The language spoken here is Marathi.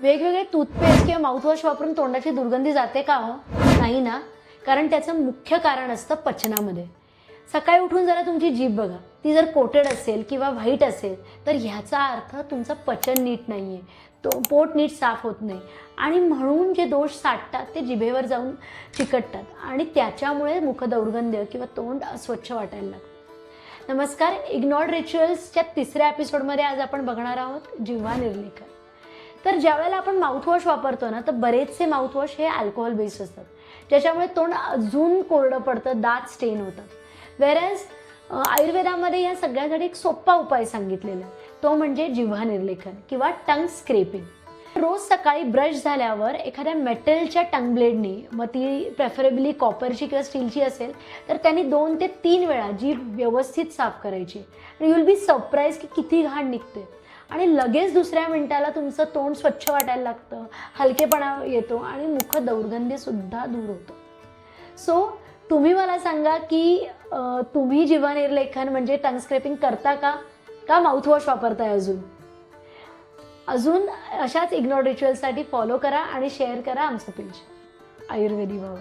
वेगवेगळे टूथपेस्ट किंवा माउथवॉश वापरून तोंडाची दुर्गंधी जाते का हो? नाही ना. कारण त्याचं मुख्य कारण असतं पचनामध्ये. सकाळी उठून जरा तुमची जीभ बघा, ती जर कोटेड असेल किंवा व्हाईट असेल तर ह्याचा अर्थ तुमचं पचन नीट नाही आहे, तो पोट नीट साफ होत नाही आणि म्हणून जे दोष साठतात ते जिभेवर जाऊन चिकटतात आणि त्याच्यामुळे मुखदौर्गंध्य किंवा तोंड अस्वच्छ वाटायला लागतं. नमस्कार, इग्नोर्ड रिच्युअल्सच्या 3ऱ्या एपिसोडमध्ये आज आपण बघणार आहोत जिव्हा निर्लेखन. तर ज्यावेळेला आपण माउथवॉश वापरतो ना, तर बरेचसे माउथवॉश हे अल्कोहोल बेस्ड असतात, ज्याच्यामुळे तोंड अजून कोरडं पडतं, दात स्टेन होतात. वेरॅज आयुर्वेदामध्ये या सगळ्यासाठी एक सोपा उपाय सांगितलेला आहे, तो म्हणजे जिव्हा निर्लेखन किंवा टंग स्क्रेपिंग. रोज सकाळी ब्रश झाल्यावर एखाद्या मेटलच्या टंग ब्लेडनी, मग ती प्रेफरेबली कॉपरची किंवा स्टीलची असेल तर त्यांनी 2 ते 3 वेळा जीभ व्यवस्थित साफ करायची. यू विल बी सरप्राईज की किती घाण निघते आणि लगेच दुसऱ्या मिनिटाला तुमचं तोंड स्वच्छ वाटायला लागतं, हलकेपणा येतो आणि मुखदौर्गंध्यसुद्धा दूर होतं. सो तुम्ही मला सांगा की तुम्ही जिव्हा निर्लेखन म्हणजे टंग स्क्रॅपिंग करता का माउथवॉश वापरताय अजून अशाच इग्नोर्ड रिच्युअल्ससाठी फॉलो करा आणि शेअर करा आमचं पेज आयुर्वेदी भाव.